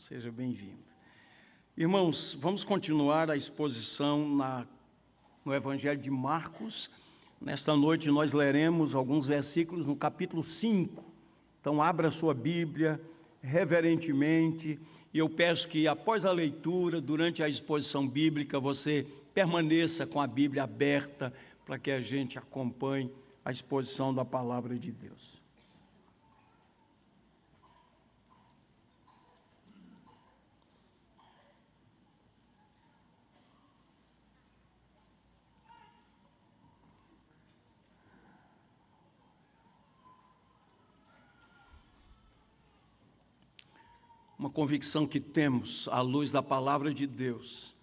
Seja bem-vindo. Irmãos, vamos continuar a exposição no Evangelho de Marcos. Nesta noite nós leremos alguns versículos no capítulo 5. Então abra sua Bíblia reverentemente e eu peço que após a leitura, durante a exposição bíblica, você permaneça com a Bíblia aberta para que a gente acompanhe a exposição da palavra de Deus. Uma convicção que temos à luz da palavra de Deus,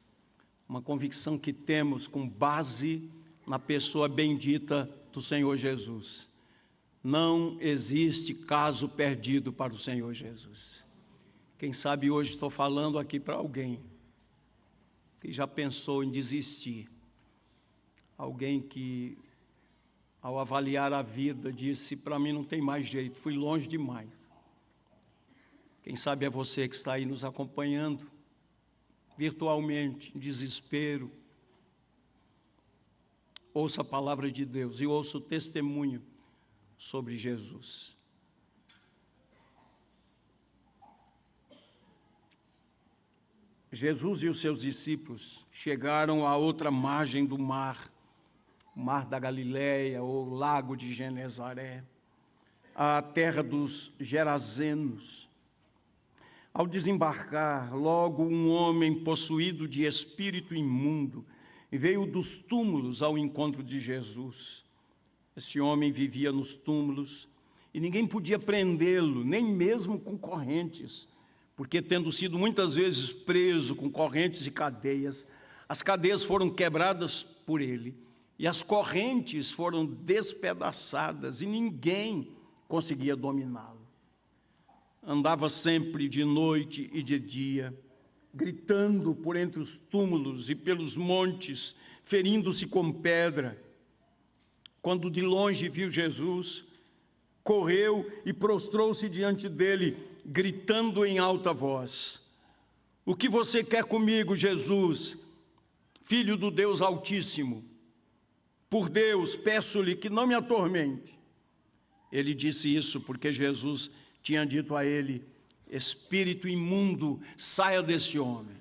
uma convicção que temos com base na pessoa bendita do Senhor Jesus. Não existe caso perdido para o Senhor Jesus. Quem sabe hoje estou falando aqui para alguém que já pensou em desistir, alguém que ao avaliar a vida disse, para mim não tem mais jeito, fui longe demais. Quem sabe é você que está aí nos acompanhando, virtualmente, em desespero. Ouça a palavra de Deus e ouça o testemunho sobre Jesus. Jesus e os seus discípulos chegaram à outra margem do mar, o mar da Galileia, ou lago de Genezaré, a terra dos Gerazenos. Ao desembarcar, logo um homem possuído de espírito imundo veio dos túmulos ao encontro de Jesus. Esse homem vivia nos túmulos e ninguém podia prendê-lo, nem mesmo com correntes, porque tendo sido muitas vezes preso com correntes e cadeias, as cadeias foram quebradas por ele e as correntes foram despedaçadas e ninguém conseguia dominá-lo. Andava sempre de noite e de dia, gritando por entre os túmulos e pelos montes, ferindo-se com pedra. Quando de longe viu Jesus, correu e prostrou-se diante dele, gritando em alta voz: "O que você quer comigo, Jesus, Filho do Deus Altíssimo? Por Deus, peço-lhe que não me atormente." Ele disse isso porque Jesus tinha dito a ele: "Espírito imundo, saia desse homem."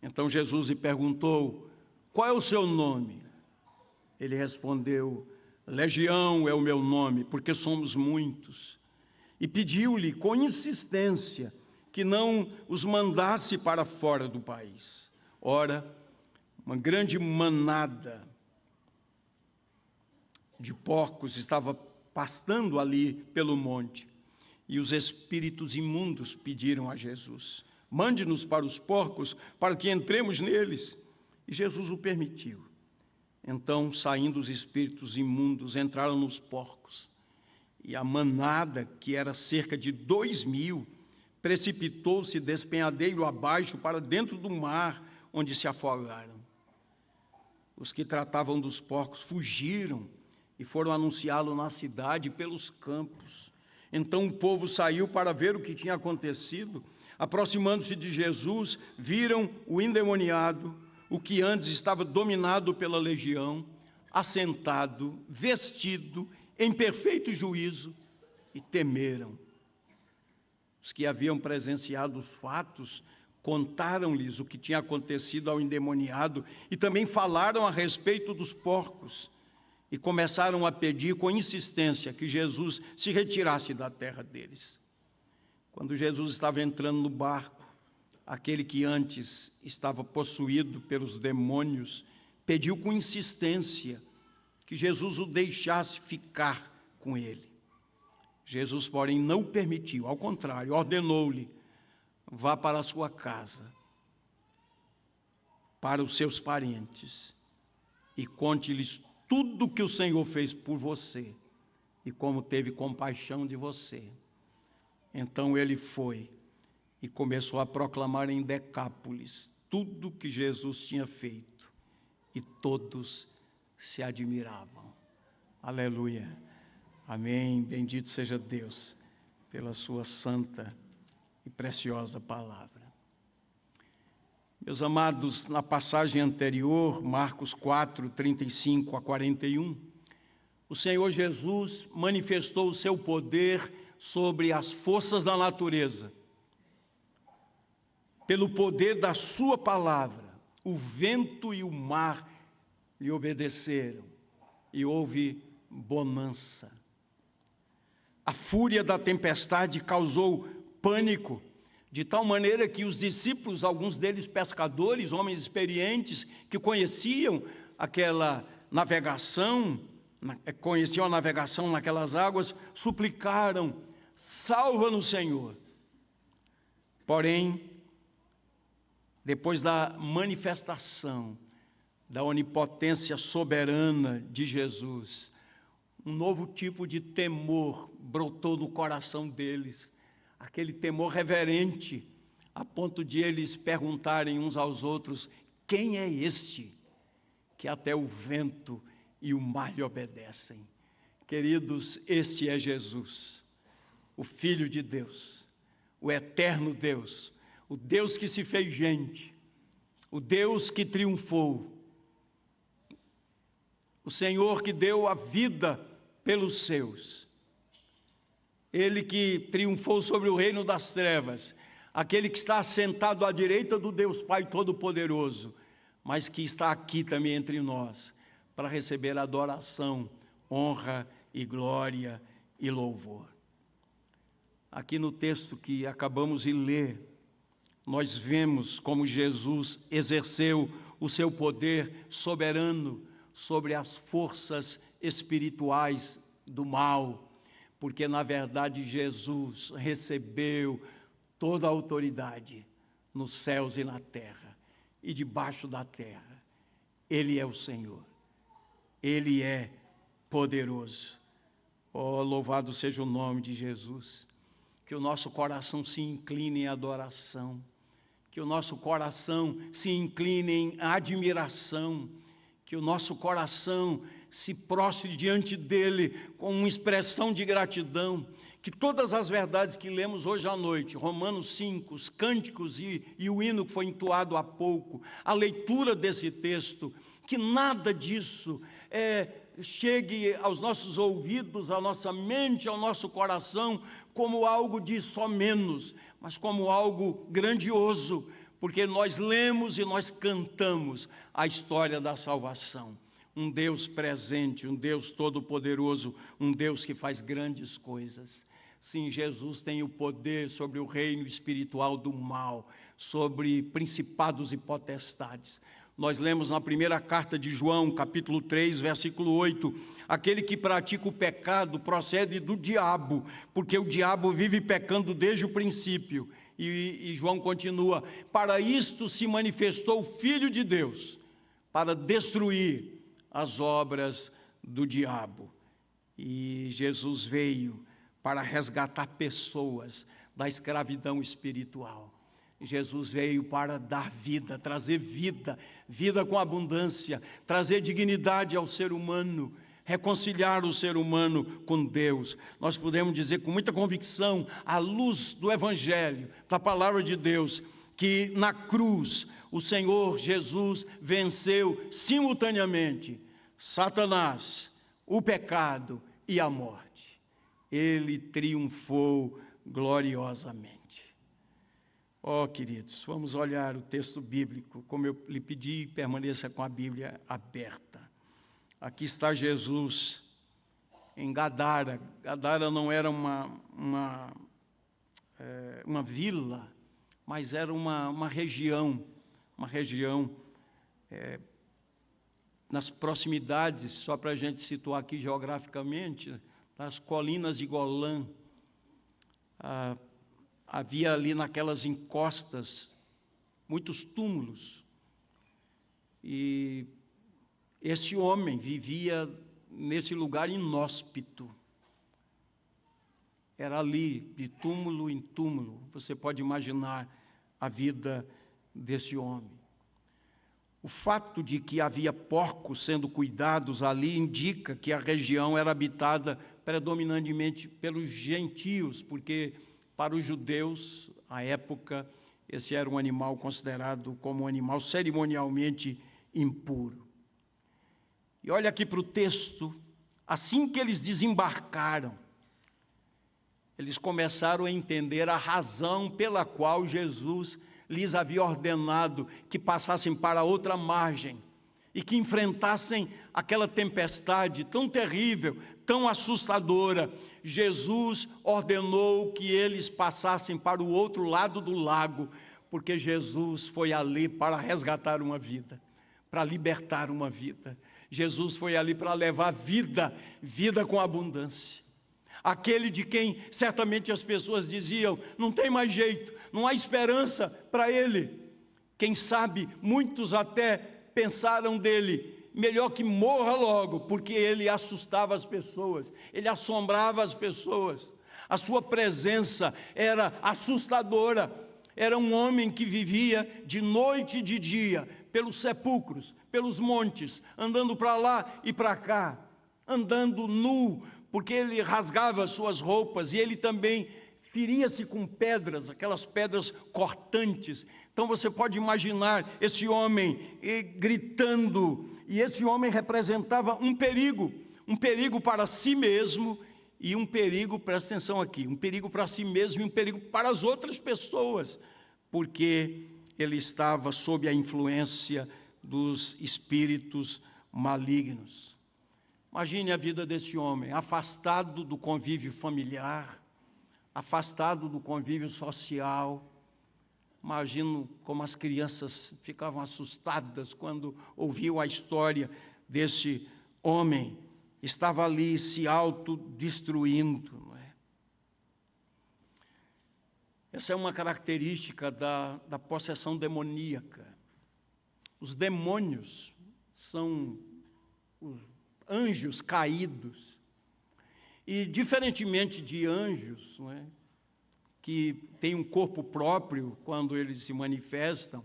Então Jesus lhe perguntou: "Qual é o seu nome?" Ele respondeu: "Legião é o meu nome, porque somos muitos." E pediu-lhe com insistência que não os mandasse para fora do país. Ora, uma grande manada de porcos estava pastando ali pelo monte. E os espíritos imundos pediram a Jesus: "Mande-nos para os porcos, para que entremos neles." E Jesus o permitiu. Então, saindo os espíritos imundos, entraram nos porcos. E a manada, que era cerca de 2.000, precipitou-se despenhadeiro abaixo para dentro do mar, onde se afogaram. Os que tratavam dos porcos fugiram e foram anunciá-lo na cidade e pelos campos. Então o povo saiu para ver o que tinha acontecido. Aproximando-se de Jesus, viram o endemoniado, o que antes estava dominado pela legião, assentado, vestido, em perfeito juízo, e temeram. Os que haviam presenciado os fatos contaram-lhes o que tinha acontecido ao endemoniado e também falaram a respeito dos porcos. E começaram a pedir com insistência que Jesus se retirasse da terra deles. Quando Jesus estava entrando no barco, aquele que antes estava possuído pelos demônios pediu com insistência que Jesus o deixasse ficar com ele. Jesus, porém, não o permitiu, ao contrário, ordenou-lhe: "Vá para a sua casa, para os seus parentes, e conte-lhes tudo que o Senhor fez por você e como teve compaixão de você." Então ele foi e começou a proclamar em Decápolis tudo que Jesus tinha feito, e todos se admiravam. Aleluia. Amém. Bendito seja Deus pela sua santa e preciosa palavra. Meus amados, na passagem anterior, Marcos 4, 35 a 41, o Senhor Jesus manifestou o seu poder sobre as forças da natureza. Pelo poder da sua palavra, o vento e o mar lhe obedeceram e houve bonança. A fúria da tempestade causou pânico, de tal maneira que os discípulos, alguns deles pescadores, homens experientes, que conheciam aquela navegação, conheciam a navegação naquelas águas, suplicaram: salva-nos, Senhor. Porém, depois da manifestação da onipotência soberana de Jesus, um novo tipo de temor brotou no coração deles, aquele temor reverente, a ponto de eles perguntarem uns aos outros: quem é este que até o vento e o mar lhe obedecem? Queridos, este é Jesus, o Filho de Deus, o eterno Deus, o Deus que se fez gente, o Deus que triunfou, o Senhor que deu a vida pelos seus, Ele que triunfou sobre o reino das trevas, aquele que está assentado à direita do Deus Pai Todo-Poderoso, mas que está aqui também entre nós, para receber adoração, honra e glória e louvor. Aqui no texto que acabamos de ler, nós vemos como Jesus exerceu o seu poder soberano sobre as forças espirituais do mal, porque na verdade Jesus recebeu toda a autoridade nos céus e na terra e debaixo da terra. Ele é o Senhor, Ele é poderoso. Oh, louvado seja o nome de Jesus. Que o nosso coração se incline em adoração, que o nosso coração se incline em admiração, que o nosso coração se prostre diante dele com uma expressão de gratidão, que todas as verdades que lemos hoje à noite, Romanos 5, os cânticos e o hino que foi entoado há pouco, a leitura desse texto, que nada disso chegue aos nossos ouvidos, à nossa mente, ao nosso coração, como algo de só menos, mas como algo grandioso, porque nós lemos e nós cantamos a história da salvação. Um Deus presente, um Deus todo-poderoso, um Deus que faz grandes coisas. Sim, Jesus tem o poder sobre o reino espiritual do mal, sobre principados e potestades. Nós lemos na primeira carta de João, capítulo 3, versículo 8, aquele que pratica o pecado procede do diabo, porque o diabo vive pecando desde o princípio. E João continua: para isto se manifestou o Filho de Deus, para destruir as obras do diabo. E Jesus veio para resgatar pessoas da escravidão espiritual. Jesus veio para dar vida, trazer vida, vida com abundância, trazer dignidade ao ser humano, reconciliar o ser humano com Deus. Nós podemos dizer com muita convicção, à luz do Evangelho, da palavra de Deus, que na cruz o Senhor Jesus venceu simultaneamente Satanás, o pecado e a morte. Ele triunfou gloriosamente. Oh, queridos, vamos olhar o texto bíblico, como eu lhe pedi, permaneça com a Bíblia aberta. Aqui está Jesus em Gadara. Gadara não era uma vila, mas era uma região nas proximidades, só para a gente situar aqui geograficamente, nas colinas de Golã. Havia ali naquelas encostas muitos túmulos, e esse homem vivia nesse lugar inóspito. Era ali, de túmulo em túmulo. Você pode imaginar a vida desse homem. O fato de que havia porcos sendo cuidados ali indica que a região era habitada predominantemente pelos gentios, porque para os judeus À época, esse era um animal considerado como um animal cerimonialmente impuro. E olha aqui para o texto, assim que eles desembarcaram, eles começaram a entender a razão pela qual Jesus lhes havia ordenado que passassem para outra margem e que enfrentassem aquela tempestade tão terrível, tão assustadora. Jesus ordenou que eles passassem para o outro lado do lago, porque Jesus foi ali para resgatar uma vida, para libertar uma vida. Jesus foi ali para levar vida, vida com abundância. Aquele de quem certamente as pessoas diziam, não tem mais jeito, não há esperança para ele. Quem sabe, muitos até pensaram dele, melhor que morra logo, porque ele assustava as pessoas, ele assombrava as pessoas. A sua presença era assustadora. Era um homem que vivia de noite e de dia, pelos sepulcros, pelos montes, andando para lá e para cá, andando nu, porque ele rasgava as suas roupas, e ele também feria-se com pedras, aquelas pedras cortantes. Então você pode imaginar esse homem gritando, e esse homem representava um perigo para si mesmo, e um perigo, presta atenção aqui, um perigo para si mesmo e um perigo para as outras pessoas, porque ele estava sob a influência dos espíritos malignos. Imagine a vida desse homem, afastado do convívio familiar, afastado do convívio social. Imagino como as crianças ficavam assustadas quando ouviam a história desse homem. Estava ali se autodestruindo, não é? Essa é uma característica da possessão demoníaca. Os demônios são os anjos caídos. E, diferentemente de anjos, não é, que têm um corpo próprio quando eles se manifestam,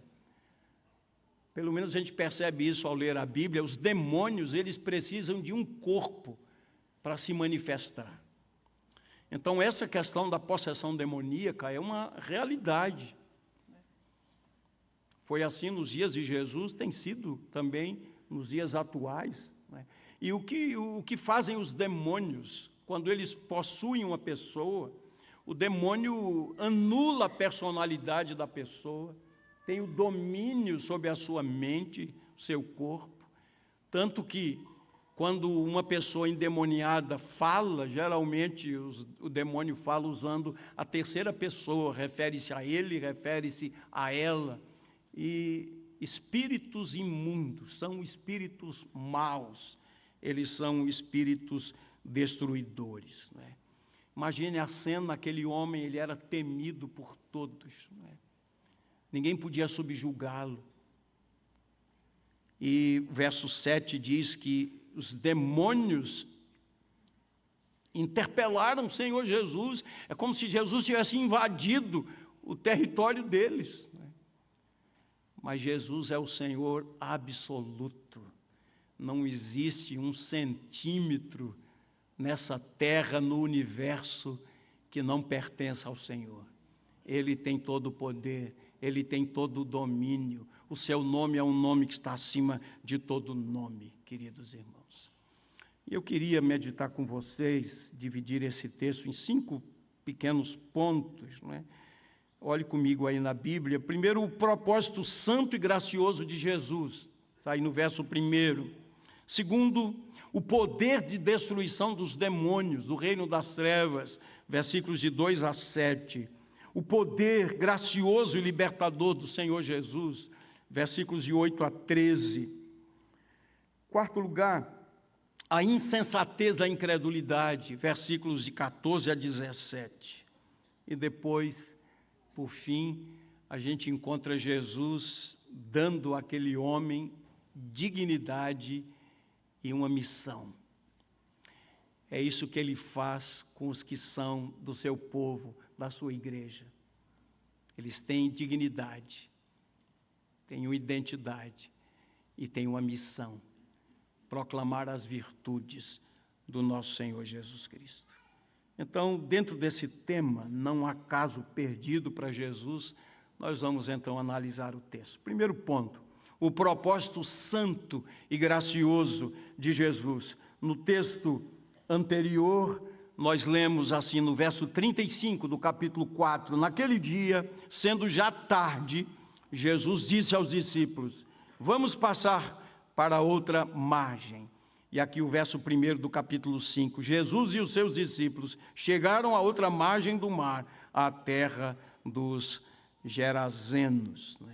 pelo menos a gente percebe isso ao ler a Bíblia, os demônios, eles precisam de um corpo para se manifestar. Então, essa questão da possessão demoníaca é uma realidade. Foi assim nos dias de Jesus, tem sido também nos dias atuais, né? E o que fazem os demônios, quando eles possuem uma pessoa, o demônio anula a personalidade da pessoa, tem o domínio sobre a sua mente, o seu corpo, tanto que quando uma pessoa endemoniada fala, geralmente o demônio fala usando a terceira pessoa, refere-se a ele, refere-se a ela. E espíritos imundos são espíritos maus, eles são espíritos destruidores, não é? Imagine a cena, aquele homem, ele era temido por todos, não é? Ninguém podia subjugá-lo. E o verso 7 diz que os demônios interpelaram o Senhor Jesus, é como se Jesus tivesse invadido o território deles, não é? Mas Jesus é o Senhor absoluto. Não existe um centímetro nessa terra, no universo, que não pertença ao Senhor. Ele tem todo o poder, Ele tem todo o domínio. O seu nome é um nome que está acima de todo nome, queridos irmãos. E eu queria meditar com vocês, dividir esse texto em 5 pequenos pontos, não é? Olhe comigo aí na Bíblia. Primeiro, o propósito santo e gracioso de Jesus, está aí no verso 1. Segundo, o poder de destruição dos demônios, do reino das trevas, versículos de 2 a 7. O poder gracioso e libertador do Senhor Jesus, versículos de 8 a 13. Quarto lugar, a insensatez da incredulidade, versículos de 14 a 17. E depois, por fim, a gente encontra Jesus dando àquele homem dignidade e uma missão. É isso que ele faz com os que são do seu povo, da sua igreja. Eles têm dignidade, têm uma identidade e têm uma missão: proclamar as virtudes do nosso Senhor Jesus Cristo. Então, dentro desse tema, não há caso perdido para Jesus, nós vamos então analisar o texto. Primeiro ponto, o propósito santo e gracioso de Jesus. No texto anterior, nós lemos assim no verso 35 do capítulo 4, naquele dia, sendo já tarde, Jesus disse aos discípulos: vamos passar para outra margem. E aqui o verso 1 do capítulo 5, Jesus e os seus discípulos chegaram à outra margem do mar, à terra dos Gerazenos. O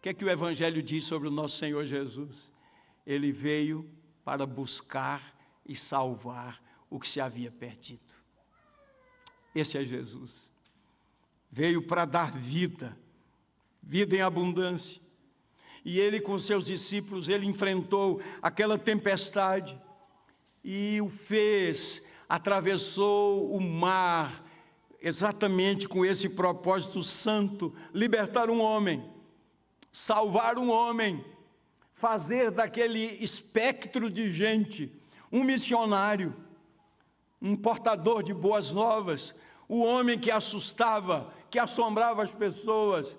que é que o Evangelho diz sobre o nosso Senhor Jesus? Ele veio para buscar e salvar o que se havia perdido. Esse é Jesus. Veio para dar vida, vida em abundância. E ele com seus discípulos, ele enfrentou aquela tempestade e o fez, atravessou o mar, exatamente com esse propósito santo, libertar um homem, salvar um homem, fazer daquele espectro de gente um missionário, um portador de boas novas, o homem que assustava, que assombrava as pessoas,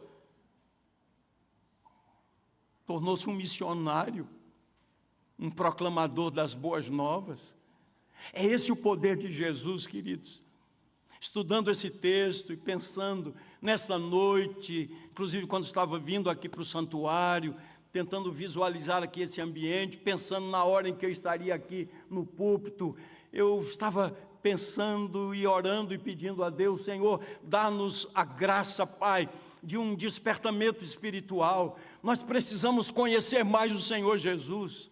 tornou-se um missionário, um proclamador das boas novas. É esse o poder de Jesus, queridos. Estudando esse texto e pensando nessa noite, inclusive quando estava vindo aqui para o santuário, tentando visualizar aqui esse ambiente, pensando na hora em que eu estaria aqui no púlpito, eu estava pensando e orando e pedindo a Deus: Senhor, dá-nos a graça, Pai, de um despertamento espiritual. Nós precisamos conhecer mais o Senhor Jesus,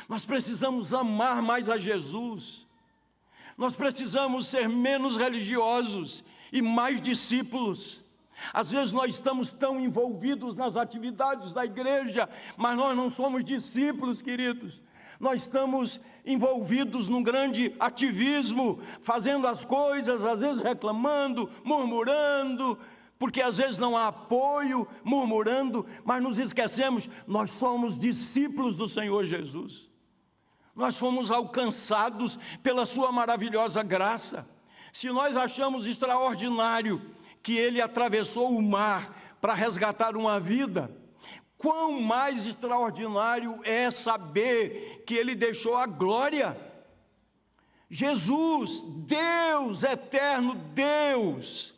nós precisamos amar mais a Jesus, nós precisamos ser menos religiosos e mais discípulos. Às vezes nós estamos tão envolvidos nas atividades da igreja, mas nós não somos discípulos, queridos. Nós estamos envolvidos num grande ativismo, fazendo as coisas, às vezes reclamando, murmurando, porque às vezes não há apoio, murmurando, mas nos esquecemos, nós somos discípulos do Senhor Jesus. Nós fomos alcançados pela sua maravilhosa graça. Se nós achamos extraordinário que ele atravessou o mar para resgatar uma vida, quão mais extraordinário é saber que ele deixou a glória. Jesus, Deus eterno, Deus,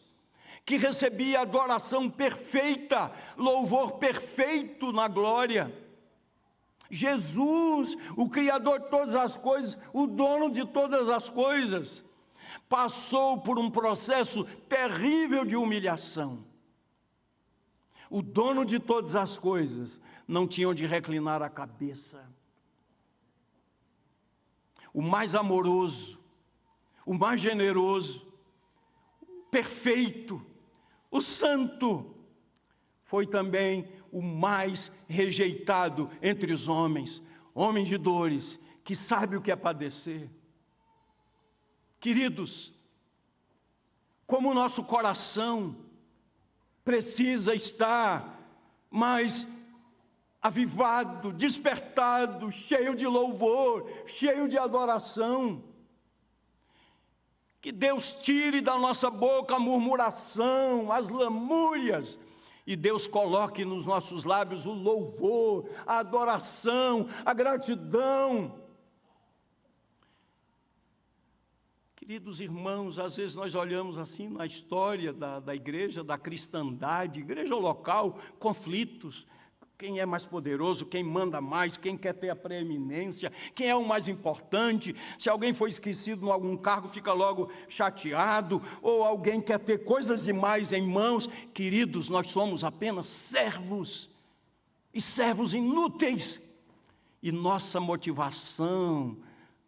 que recebia adoração perfeita, louvor perfeito na glória. Jesus, o Criador de todas as coisas, o dono de todas as coisas, passou por um processo terrível de humilhação. O dono de todas as coisas não tinha onde reclinar a cabeça. O mais amoroso, o mais generoso, perfeito, o santo, foi também o mais rejeitado entre os homens, homem de dores, que sabe o que é padecer. Queridos, como o nosso coração precisa estar mais avivado, despertado, cheio de louvor, cheio de adoração. Que Deus tire da nossa boca a murmuração, as lamúrias, e Deus coloque nos nossos lábios o louvor, a adoração, a gratidão. Queridos irmãos, às vezes nós olhamos assim na história da igreja, da cristandade, igreja local, conflitos. Quem é mais poderoso, quem manda mais, quem quer ter a preeminência, quem é o mais importante. Se alguém foi esquecido em algum cargo, fica logo chateado, ou alguém quer ter coisas demais em mãos. Queridos, nós somos apenas servos, e servos inúteis, e nossa motivação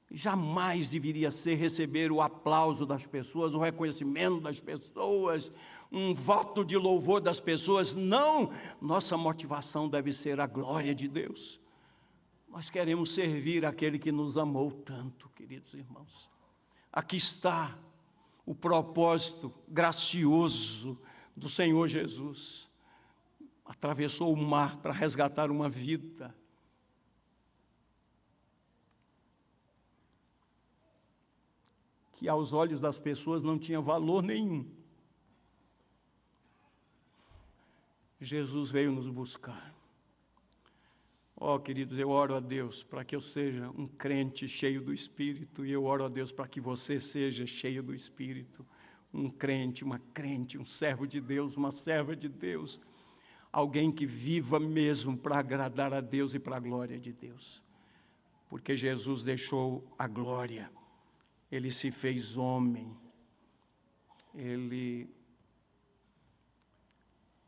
jamais deveria ser receber o aplauso das pessoas, o reconhecimento das pessoas, um voto de louvor das pessoas. Não, nossa motivação deve ser a glória de Deus. Nós queremos servir aquele que nos amou tanto, queridos irmãos. Aqui está o propósito gracioso do Senhor Jesus. Atravessou o mar para resgatar uma vida. que aos olhos das pessoas não tinha valor nenhum. Jesus veio nos buscar. Queridos, eu oro a Deus para que eu seja um crente cheio do Espírito, e eu oro a Deus para que você seja cheio do Espírito, um crente, uma crente, um servo de Deus, uma serva de Deus, alguém que viva mesmo para agradar a Deus e para a glória de Deus. Porque Jesus deixou a glória, Ele se fez homem, Ele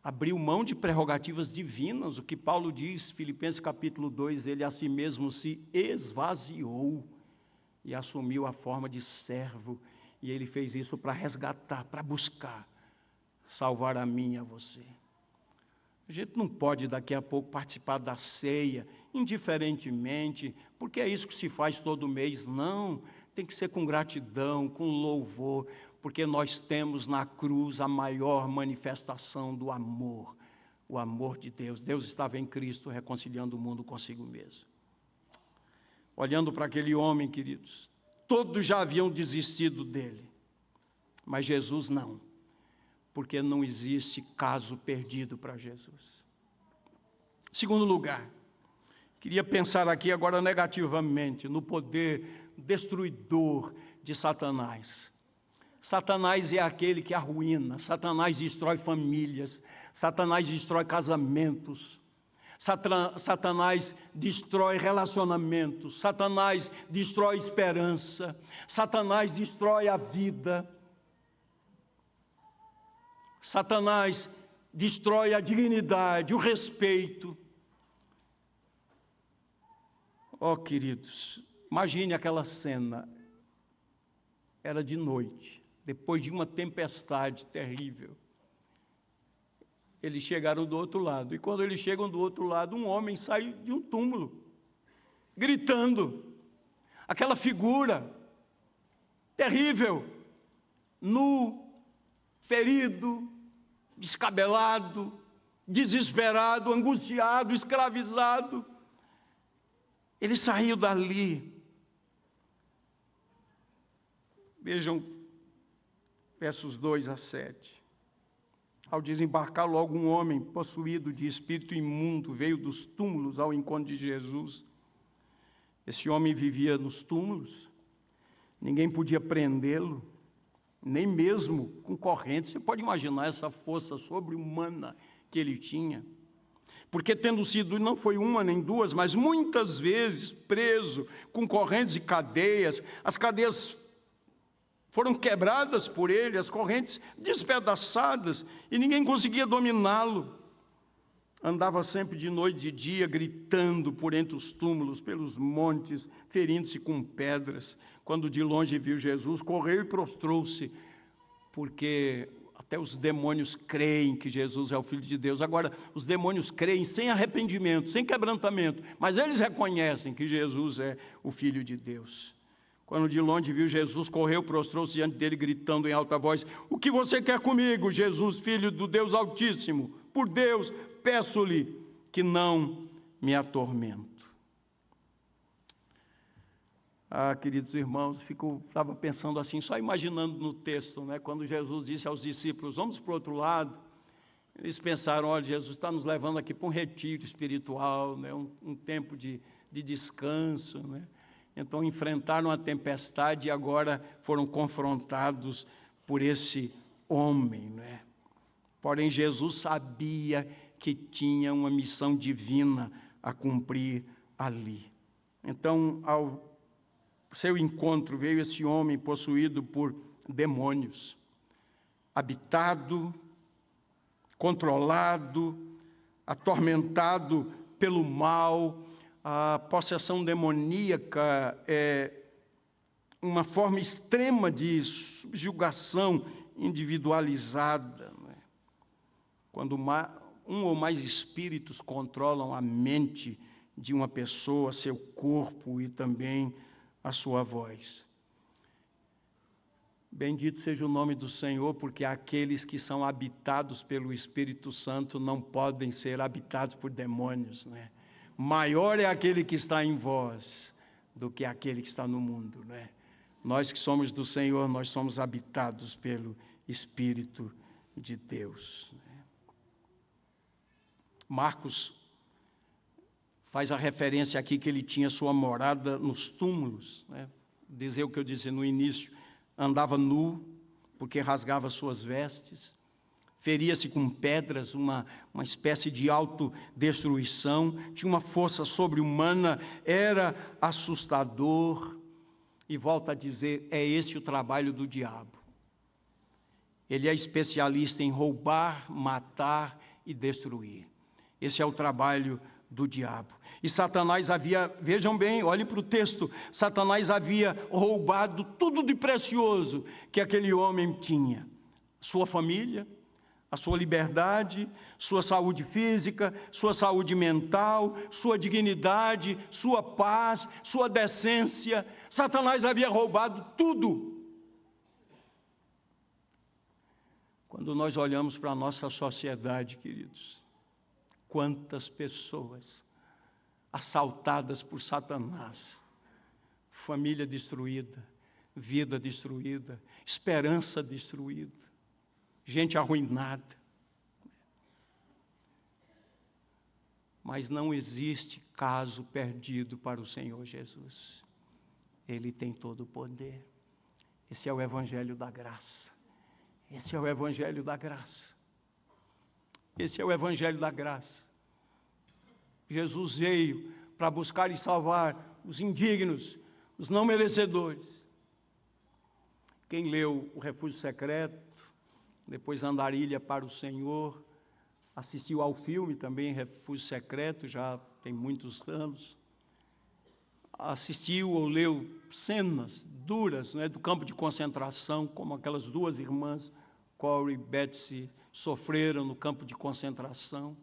abriu mão de prerrogativas divinas, o que Paulo diz, Filipenses capítulo 2, Ele a si mesmo se esvaziou e assumiu a forma de servo, e Ele fez isso para resgatar, para buscar, salvar a mim e a você. A gente não pode daqui a pouco participar da ceia, indiferentemente, porque é isso que se faz todo mês, não, tem que ser com gratidão, com louvor, porque nós temos na cruz a maior manifestação do amor, o amor de Deus. Deus estava em Cristo reconciliando o mundo consigo mesmo. Olhando para aquele homem, queridos, todos já haviam desistido dele, mas Jesus não, porque não existe caso perdido para Jesus. Segundo lugar, queria pensar aqui agora negativamente no poder destruidor de Satanás. Satanás é aquele que arruína, Satanás destrói famílias, Satanás destrói casamentos, Satanás destrói relacionamentos, Satanás destrói esperança, Satanás destrói a vida, Satanás destrói a dignidade, o respeito. Queridos, imagine aquela cena, era de noite, depois de uma tempestade terrível. Eles chegaram do outro lado, e quando eles chegam do outro lado, um homem sai de um túmulo, gritando. Aquela figura terrível, nu, ferido, descabelado, desesperado, angustiado, escravizado. Ele saiu dali. Vejam versos 2 a 7. Ao desembarcar logo um homem possuído de espírito imundo veio dos túmulos ao encontro de Jesus. Esse homem vivia nos túmulos, ninguém podia prendê-lo, nem mesmo com correntes. Você pode imaginar essa força sobre-humana que ele tinha. Porque tendo sido, não foi uma nem duas, mas muitas vezes preso com correntes e cadeias, as cadeias foram quebradas por ele, as correntes despedaçadas, e ninguém conseguia dominá-lo. Andava sempre de noite e de dia, gritando por entre os túmulos, pelos montes, ferindo-se com pedras. Quando de longe viu Jesus, correu e prostrou-se, porque até os demônios creem que Jesus é o Filho de Deus. Agora, os demônios creem sem arrependimento, sem quebrantamento, mas eles reconhecem que Jesus é o Filho de Deus. Quando de longe viu Jesus, correu, prostrou-se diante dele, gritando em alta voz: "O que você quer comigo, Jesus, Filho do Deus Altíssimo? Por Deus, peço-lhe que não me atormento." Queridos irmãos, estava pensando assim, só imaginando no texto, né, quando Jesus disse aos discípulos: "Vamos para o outro lado." Eles pensaram: olha, Jesus está nos levando aqui para um retiro espiritual, né, um tempo de descanso, né? Então enfrentaram a tempestade e agora foram confrontados por esse homem, né? Porém, Jesus sabia que tinha uma missão divina a cumprir ali. Então, ao seu encontro veio esse homem possuído por demônios, habitado, controlado, atormentado pelo mal. A possessão demoníaca é uma forma extrema de subjugação individualizada, né? Quando um ou mais espíritos controlam a mente de uma pessoa, seu corpo e também a sua voz. Bendito seja o nome do Senhor, porque aqueles que são habitados pelo Espírito Santo não podem ser habitados por demônios, né? Maior é aquele que está em vós do que aquele que está no mundo, né? Nós que somos do Senhor, nós somos habitados pelo Espírito de Deus. Marcos faz a referência aqui que ele tinha sua morada nos túmulos, né? Dizer o que eu disse no início, andava nu, porque rasgava suas vestes, feria-se com pedras, uma espécie de autodestruição, tinha uma força sobre-humana, era assustador. E volta a dizer, é esse o trabalho do diabo. Ele é especialista em roubar, matar e destruir. Esse é o trabalho do diabo. E Satanás havia, vejam bem, olhem para o texto, Satanás havia roubado tudo de precioso que aquele homem tinha. Sua família, a sua liberdade, sua saúde física, sua saúde mental, sua dignidade, sua paz, sua decência. Satanás havia roubado tudo. Quando nós olhamos para a nossa sociedade, queridos, quantas pessoas assaltadas por Satanás, família destruída, vida destruída, esperança destruída, gente arruinada. Mas não existe caso perdido para o Senhor Jesus. Ele tem todo o poder. Esse é o Evangelho da graça. Esse é o Evangelho da graça. Esse é o Evangelho da graça. Jesus veio para buscar e salvar os indignos, os não merecedores. Quem leu O Refúgio Secreto, depois Andarilha para o Senhor, assistiu ao filme também, Refúgio Secreto, já tem muitos anos, assistiu ou leu cenas duras, né, do campo de concentração, como aquelas duas irmãs, Corey e Betsy, sofreram no campo de concentração.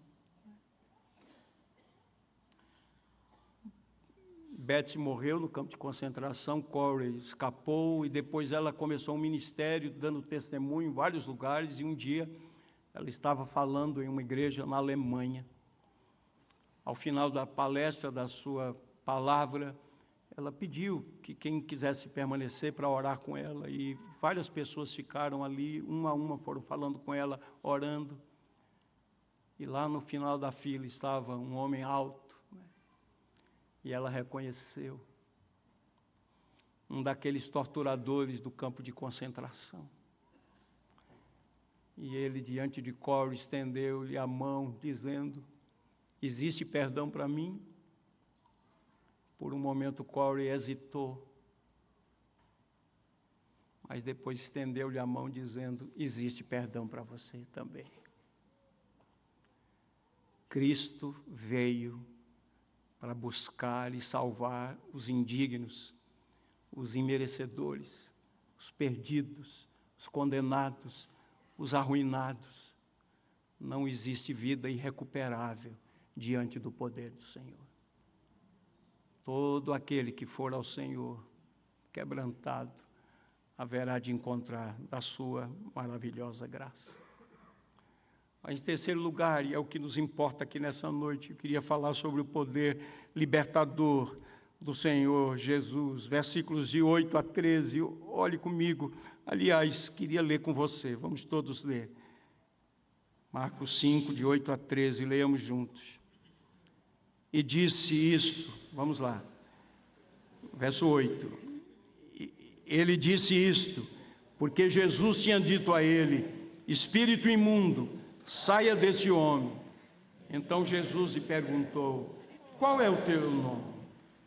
Betsy morreu no campo de concentração, Corey escapou e depois ela começou um ministério dando testemunho em vários lugares e um dia ela estava falando em uma igreja na Alemanha. Ao final da palestra, da sua palavra, ela pediu que quem quisesse permanecer para orar com ela e várias pessoas ficaram ali, uma a uma foram falando com ela, orando. E lá no final da fila estava um homem alto, né? E ela reconheceu um daqueles torturadores do campo de concentração. E ele, diante de Corey, estendeu-lhe a mão, dizendo, existe perdão para mim? Por um momento, Corey hesitou, mas depois estendeu-lhe a mão, dizendo, existe perdão para você também. Cristo veio para buscar e salvar os indignos, os imerecedores, os perdidos, os condenados, os arruinados. Não existe vida irrecuperável diante do poder do Senhor. Todo aquele que for ao Senhor, quebrantado, haverá de encontrar da sua maravilhosa graça. Mas em terceiro lugar, e é o que nos importa aqui nessa noite, eu queria falar sobre o poder libertador do Senhor Jesus, versículos de 8 a 13, olhe comigo, aliás, queria ler com você, vamos todos ler. Marcos 5, de 8 a 13, leiamos juntos. E disse isto, vamos lá, verso 8, ele disse isto, porque Jesus tinha dito a ele, espírito imundo, saia desse homem. Então Jesus lhe perguntou, qual é o teu nome?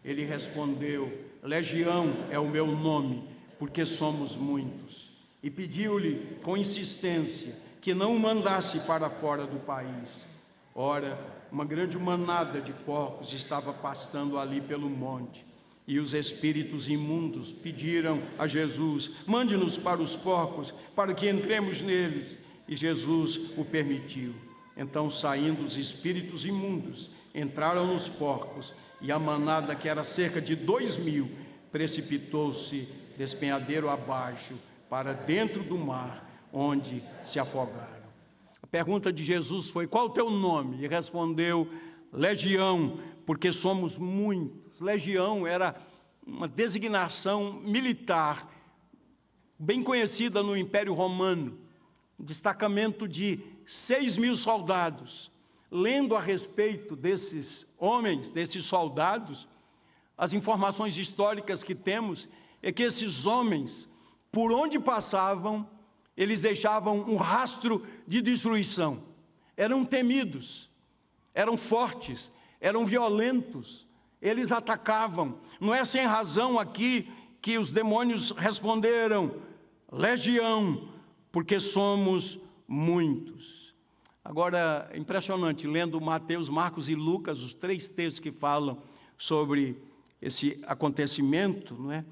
Ele respondeu, Legião é o meu nome, porque somos muitos. E pediu-lhe com insistência que não o mandasse para fora do país. Ora, uma grande manada de porcos estava pastando ali pelo monte. E os espíritos imundos pediram a Jesus, mande-nos para os porcos, para que entremos neles. E Jesus o permitiu. Então, saindo os espíritos imundos, entraram nos porcos, e a manada, que era cerca de 2.000, precipitou-se despenhadeiro abaixo, para dentro do mar, onde se afogaram. A pergunta de Jesus foi, qual o teu nome? E respondeu, Legião, porque somos muitos. Legião era uma designação militar bem conhecida no Império Romano, um destacamento de 6.000 soldados. Lendo a respeito desses homens, desses soldados, as informações históricas que temos é que esses homens, por onde passavam, eles deixavam um rastro de destruição. Eram temidos, eram fortes, eram violentos, eles atacavam. Não é sem razão aqui que os demônios responderam: legião, porque somos muitos. Agora, é impressionante, lendo Mateus, Marcos e Lucas, os 3 textos que falam sobre esse acontecimento, não é?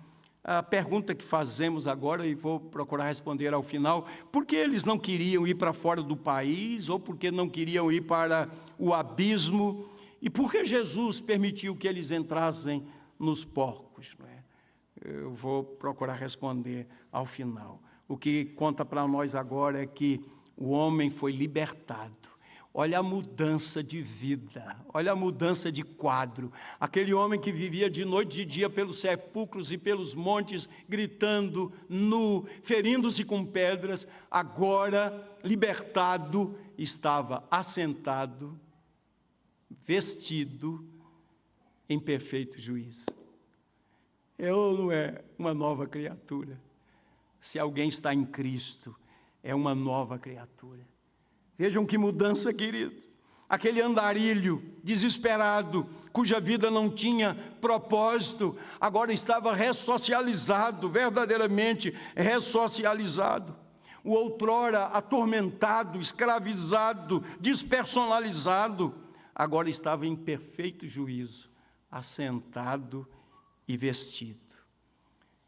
A pergunta que fazemos agora, e vou procurar responder ao final: por que eles não queriam ir para fora do país, ou por que não queriam ir para o abismo, e por que Jesus permitiu que eles entrassem nos porcos, não é? Eu vou procurar responder ao final. O que conta para nós agora é que o homem foi libertado. Olha a mudança de vida, olha a mudança de quadro. Aquele homem que vivia de noite e de dia pelos sepulcros e pelos montes, gritando, nu, ferindo-se com pedras, agora, libertado, estava assentado, vestido, em perfeito juízo. É ou não é uma nova criatura? Se alguém está em Cristo, é uma nova criatura. Vejam que mudança, querido. Aquele andarilho desesperado, cuja vida não tinha propósito, agora estava ressocializado, verdadeiramente ressocializado. O outrora atormentado, escravizado, despersonalizado, agora estava em perfeito juízo, assentado e vestido.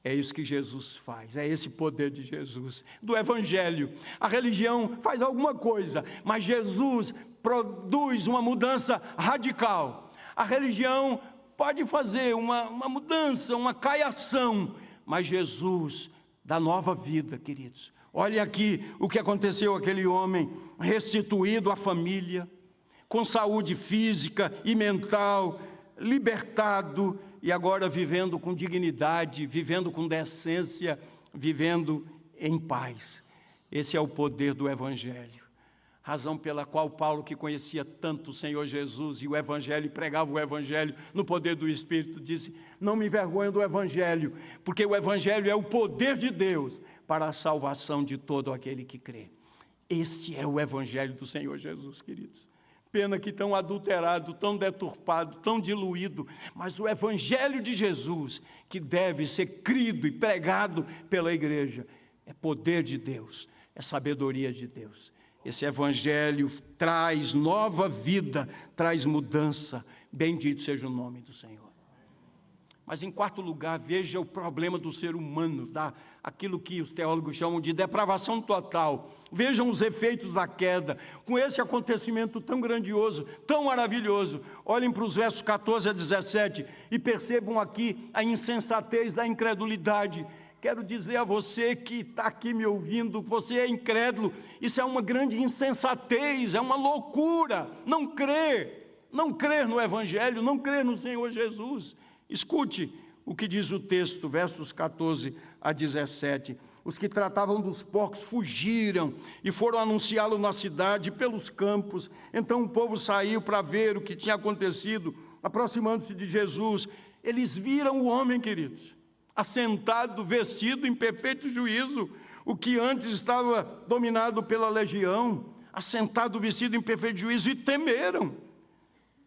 É isso que Jesus faz, é esse poder de Jesus, do Evangelho. A religião faz alguma coisa, mas Jesus produz uma mudança radical. A religião pode fazer uma mudança, uma caiação, mas Jesus dá nova vida, queridos. Olha aqui o que aconteceu àquele homem, restituído à família, com saúde física e mental, libertado, e agora vivendo com dignidade, vivendo com decência, vivendo em paz. Esse é o poder do Evangelho. Razão pela qual Paulo, que conhecia tanto o Senhor Jesus e o Evangelho, e pregava o Evangelho no poder do Espírito, disse: não me envergonho do Evangelho, porque o Evangelho é o poder de Deus para a salvação de todo aquele que crê. Esse é o Evangelho do Senhor Jesus, queridos. Pena que tão adulterado, tão deturpado, tão diluído, mas o Evangelho de Jesus, que deve ser crido e pregado pela igreja, é poder de Deus, é sabedoria de Deus. Esse Evangelho traz nova vida, traz mudança. Bendito seja o nome do Senhor. Mas em quarto lugar, veja o problema do ser humano, aquilo que os teólogos chamam de depravação total. Vejam os efeitos da queda, com esse acontecimento tão grandioso, tão maravilhoso. Olhem para os versos 14 a 17 e percebam aqui a insensatez da incredulidade. Quero dizer a você que está aqui me ouvindo, você é incrédulo, isso é uma grande insensatez, é uma loucura, não crer no Evangelho, não crer no Senhor Jesus. Escute o que diz o texto, versos 14 a 17. Os que tratavam dos porcos fugiram e foram anunciá-lo na cidade e pelos campos. Então o povo saiu para ver o que tinha acontecido, aproximando-se de Jesus. Eles viram o homem, queridos, assentado, vestido em perfeito juízo, o que antes estava dominado pela legião, assentado, vestido em perfeito juízo, e temeram.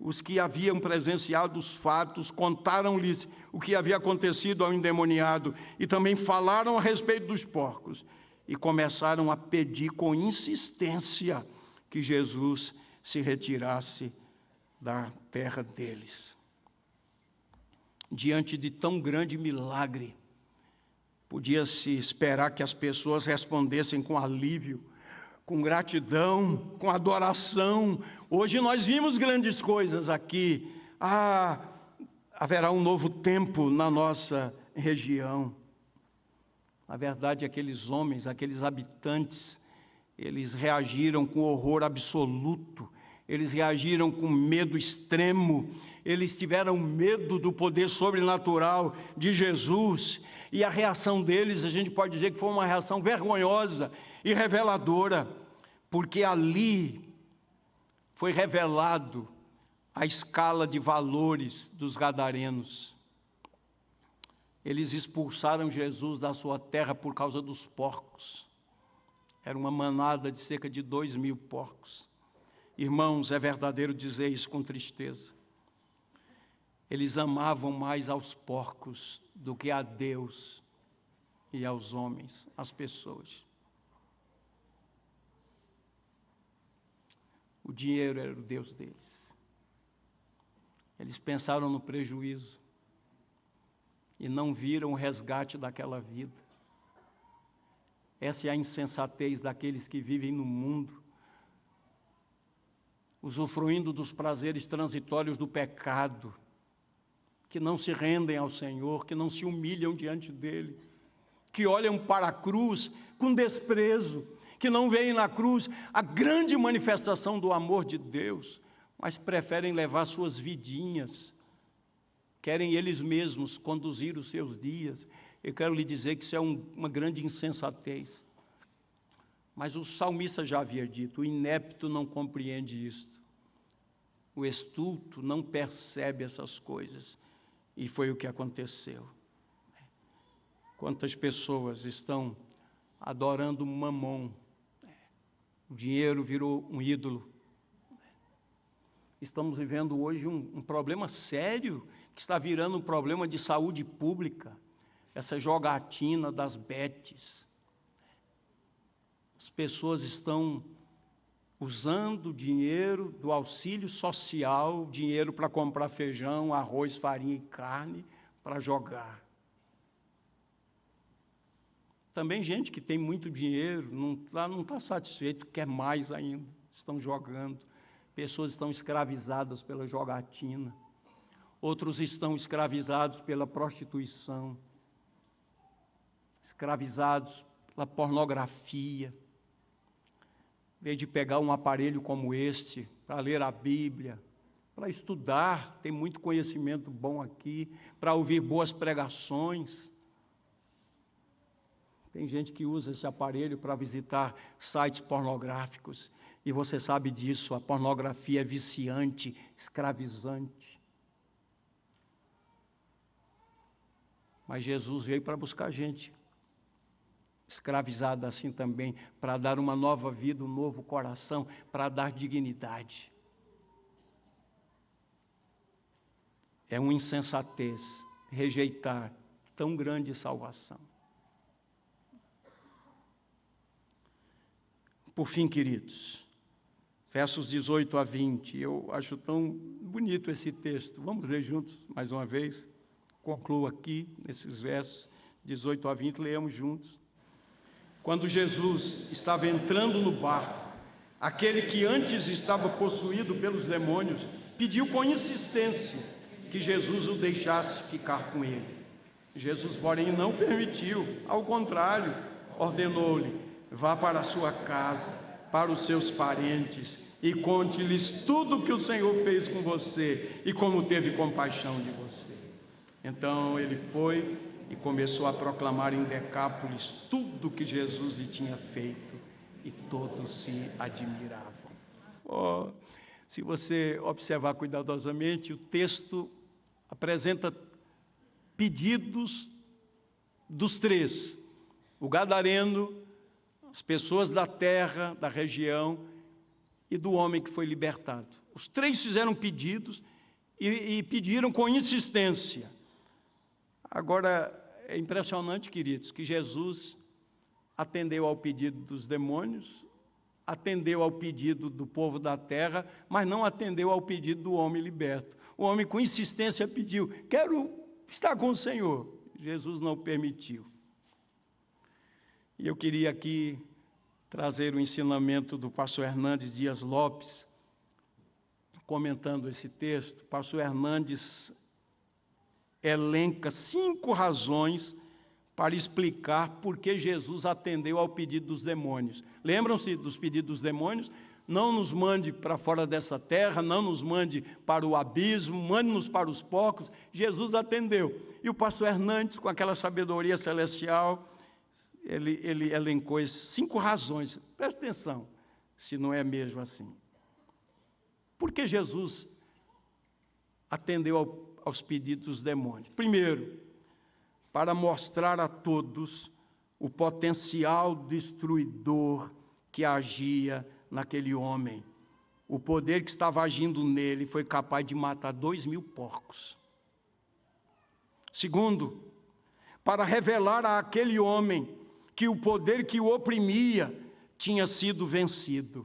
Os que haviam presenciado os fatos contaram-lhes o que havia acontecido ao endemoniado e também falaram a respeito dos porcos e começaram a pedir com insistência que Jesus se retirasse da terra deles. Diante de tão grande milagre, podia-se esperar que as pessoas respondessem com alívio, com gratidão, com adoração. Hoje nós vimos grandes coisas aqui. Haverá um novo tempo na nossa região. Na verdade, aqueles homens, aqueles habitantes, eles reagiram com horror absoluto. Eles reagiram com medo extremo, eles tiveram medo do poder sobrenatural de Jesus, e a reação deles, a gente pode dizer que foi uma reação vergonhosa e reveladora, porque ali foi revelado a escala de valores dos gadarenos. Eles expulsaram Jesus da sua terra por causa dos porcos. Era uma manada de cerca de 2.000 porcos. Irmãos, é verdadeiro dizer isso com tristeza. Eles amavam mais aos porcos do que a Deus e aos homens, às pessoas. O dinheiro era o Deus deles. Eles pensaram no prejuízo e não viram o resgate daquela vida. Essa é a insensatez daqueles que vivem no mundo, usufruindo dos prazeres transitórios do pecado, que não se rendem ao Senhor, que não se humilham diante dEle, que olham para a cruz com desprezo, que não veem na cruz a grande manifestação do amor de Deus, mas preferem levar suas vidinhas, querem eles mesmos conduzir os seus dias. Eu quero lhe dizer que isso é uma grande insensatez. Mas o salmista já havia dito, o inepto não compreende isto. O estulto não percebe essas coisas. E foi o que aconteceu. Quantas pessoas estão adorando Mamon? O dinheiro virou um ídolo. Estamos vivendo hoje um problema sério, que está virando um problema de saúde pública, essa jogatina das betes. As pessoas estão usando o dinheiro do auxílio social, dinheiro para comprar feijão, arroz, farinha e carne, para jogar. Também gente que tem muito dinheiro, não está satisfeito, quer mais ainda, estão jogando. Pessoas estão escravizadas pela jogatina. Outros estão escravizados pela prostituição, escravizados pela pornografia. Em vez de pegar um aparelho como este, para ler a Bíblia, para estudar, tem muito conhecimento bom aqui, para ouvir boas pregações. Tem gente que usa esse aparelho para visitar sites pornográficos, e você sabe disso, a pornografia é viciante, escravizante. Mas Jesus veio para buscar gente escravizada assim também, para dar uma nova vida, um novo coração, para dar dignidade. É uma insensatez rejeitar tão grande salvação. Por fim, queridos, versos 18 a 20, eu acho tão bonito esse texto. Vamos ler juntos mais uma vez. Concluo aqui, nesses versos 18 a 20, leamos juntos. Quando Jesus estava entrando no barco, aquele que antes estava possuído pelos demônios pediu com insistência que Jesus o deixasse ficar com ele. Jesus, porém, não permitiu, ao contrário, ordenou-lhe: vá para a sua casa, para os seus parentes, e conte-lhes tudo o que o Senhor fez com você e como teve compaixão de você. Então ele foi e começou a proclamar em Decápolis tudo o que Jesus lhe tinha feito, e todos se admiravam. Oh, se você observar cuidadosamente, o texto apresenta pedidos dos três: o gadareno, as pessoas da terra, da região, e do homem que foi libertado. Os três fizeram pedidos e pediram com insistência. Agora, é impressionante, queridos, que Jesus atendeu ao pedido dos demônios, atendeu ao pedido do povo da terra, mas não atendeu ao pedido do homem liberto. O homem com insistência pediu: quero estar com o Senhor. Jesus não permitiu. E eu queria aqui trazer o ensinamento do pastor Hernandes Dias Lopes, comentando esse texto. O pastor Hernandes elenca 5 razões para explicar por que Jesus atendeu ao pedido dos demônios. Lembram-se dos pedidos dos demônios? não nos mande para fora dessa terra, não nos mande para o abismo, mande-nos para os porcos. Jesus atendeu. E o pastor Hernandes, com aquela sabedoria celestial, ele elencou 5 razões. Presta atenção, se não é mesmo assim. Por que Jesus atendeu aos pedidos dos demônios? Primeiro, para mostrar a todos o potencial destruidor que agia naquele homem. O poder que estava agindo nele foi capaz de matar 2.000 porcos. Segundo, para revelar àquele homem que o poder que o oprimia tinha sido vencido.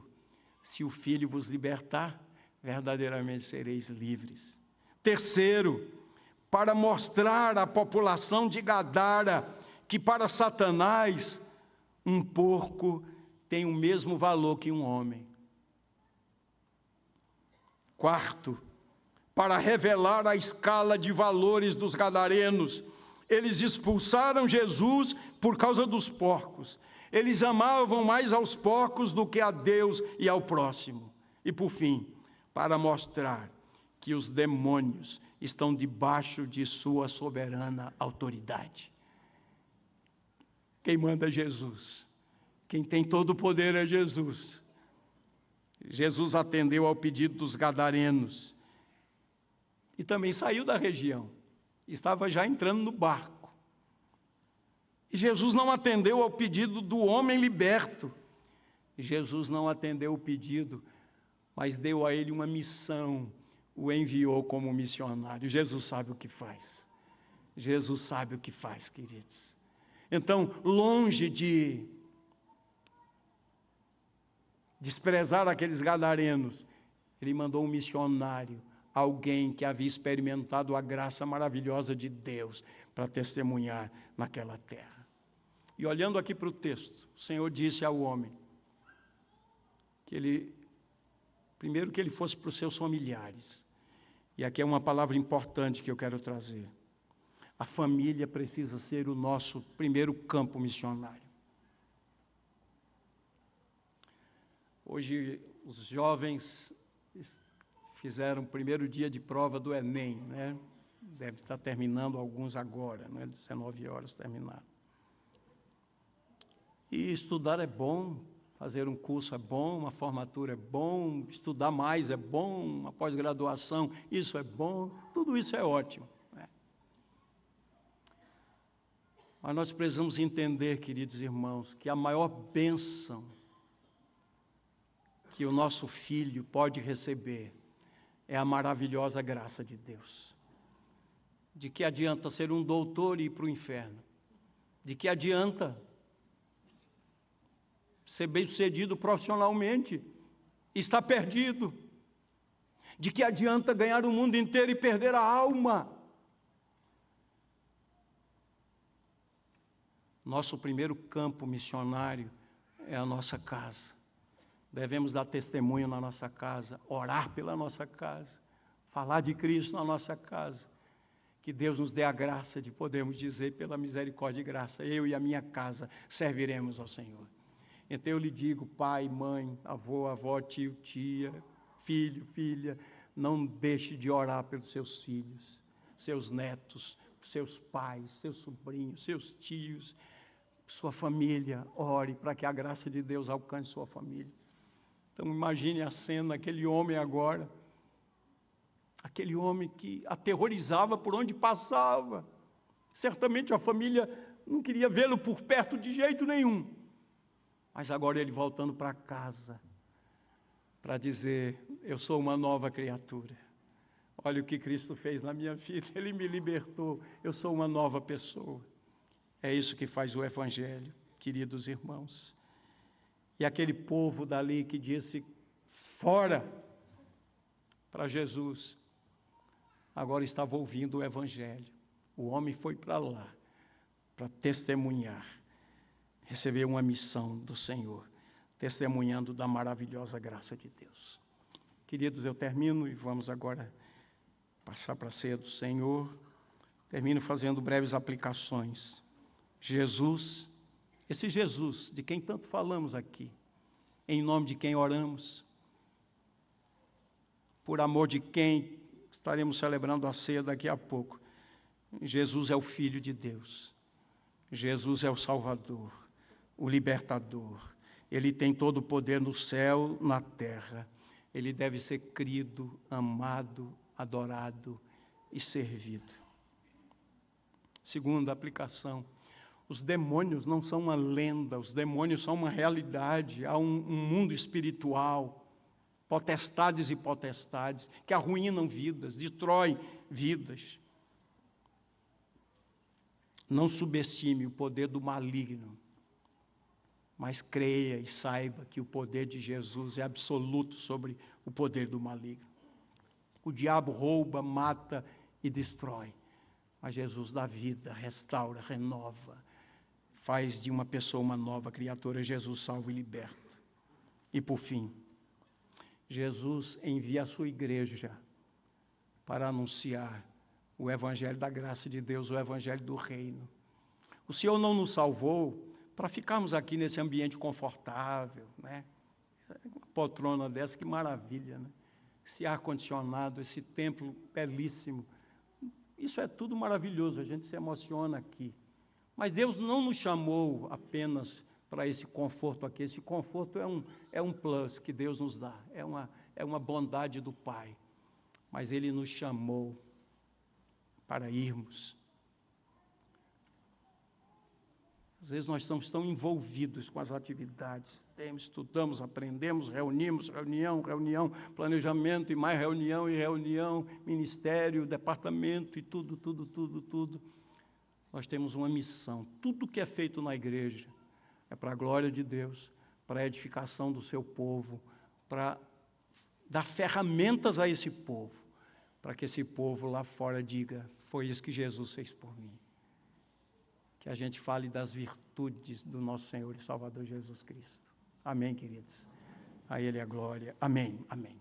Se o Filho vos libertar, verdadeiramente sereis livres. Terceiro, para mostrar à população de Gadara que para Satanás um porco tem o mesmo valor que um homem. Quarto, para revelar a escala de valores dos gadarenos. Eles expulsaram Jesus por causa dos porcos. Eles amavam mais aos porcos do que a Deus e ao próximo. E por fim, para mostrar que os demônios estão debaixo de sua soberana autoridade. Quem manda é Jesus. Quem tem todo o poder é Jesus. Jesus atendeu ao pedido dos gadarenos. E também saiu da região. Estava já entrando no barco. E Jesus não atendeu ao pedido do homem liberto. Jesus não atendeu o pedido, mas deu a ele uma missão, o enviou como missionário. Jesus sabe o que faz. Jesus sabe o que faz, queridos. Então, longe de desprezar aqueles gadarenos, ele mandou um missionário, alguém que havia experimentado a graça maravilhosa de Deus para testemunhar naquela terra. E olhando aqui para o texto, o Senhor disse ao homem que primeiro que ele fosse para os seus familiares. E aqui é uma palavra importante que eu quero trazer. A família precisa ser o nosso primeiro campo missionário. Hoje os jovens fizeram o primeiro dia de prova do Enem, né? Deve estar terminando alguns agora, né? 19 horas terminaram. E estudar é bom, fazer um curso é bom, uma formatura é bom, estudar mais é bom, uma pós-graduação, isso é bom, tudo isso é ótimo. Né? Mas nós precisamos entender, queridos irmãos, que a maior bênção que o nosso filho pode receber é a maravilhosa graça de Deus. De que adianta ser um doutor e ir para o inferno? De que adianta ser bem-sucedido profissionalmente? Está perdido. De que adianta ganhar o mundo inteiro e perder a alma? Nosso primeiro campo missionário é a nossa casa. Devemos dar testemunho na nossa casa, orar pela nossa casa, falar de Cristo na nossa casa. Que Deus nos dê a graça de podermos dizer, pela misericórdia e graça, eu e a minha casa serviremos ao Senhor. Então eu lhe digo, pai, mãe, avô, avó, tio, tia, filho, filha, não deixe de orar pelos seus filhos, seus netos, seus pais, seus sobrinhos, seus tios, sua família. Ore para que a graça de Deus alcance sua família. Então imagine a cena, aquele homem agora, aquele homem que aterrorizava por onde passava. Certamente a família não queria vê-lo por perto de jeito nenhum. Mas agora ele voltando para casa, para dizer, eu sou uma nova criatura. Olha o que Cristo fez na minha vida, Ele me libertou, eu sou uma nova pessoa. É isso que faz o Evangelho, queridos irmãos. E aquele povo dali que disse, fora, para Jesus, agora estava ouvindo o Evangelho. O homem foi para lá, para testemunhar, recebeu uma missão do Senhor, testemunhando da maravilhosa graça de Deus. Queridos, eu termino e vamos agora passar para a ceia do Senhor. Termino fazendo breves aplicações. Jesus, esse Jesus de quem tanto falamos aqui, em nome de quem oramos, por amor de quem estaremos celebrando a ceia daqui a pouco. Jesus é o Filho de Deus. Jesus é o Salvador, o Libertador. Ele tem todo o poder no céu, na terra. Ele deve ser crido, amado, adorado e servido. Segunda aplicação. Os demônios não são uma lenda, os demônios são uma realidade. Há um mundo espiritual, potestades e potestades, que arruinam vidas, destroem vidas. Não subestime o poder do maligno, mas creia e saiba que o poder de Jesus é absoluto sobre o poder do maligno. O diabo rouba, mata e destrói, mas Jesus dá vida, restaura, renova, faz de uma pessoa uma nova criatura. Jesus salva e liberta. E por fim, Jesus envia a sua igreja para anunciar o evangelho da graça de Deus, o evangelho do reino. O Senhor não nos salvou para ficarmos aqui nesse ambiente confortável, né? Uma poltrona dessa, que maravilha, né? Esse ar-condicionado, esse templo belíssimo. Isso é tudo maravilhoso, a gente se emociona aqui. Mas Deus não nos chamou apenas para esse conforto aqui. Esse conforto é um plus que Deus nos dá, é uma bondade do Pai. Mas Ele nos chamou para irmos. Às vezes nós estamos tão envolvidos com as atividades, estudamos, aprendemos, reunimos, reunião, planejamento e mais reunião, ministério, departamento e tudo. Nós temos uma missão. Tudo que é feito na igreja é para a glória de Deus, para a edificação do seu povo, para dar ferramentas a esse povo, para que esse povo lá fora diga: foi isso que Jesus fez por mim. Que a gente fale das virtudes do nosso Senhor e Salvador Jesus Cristo. Amém, queridos? A Ele a glória. Amém, amém.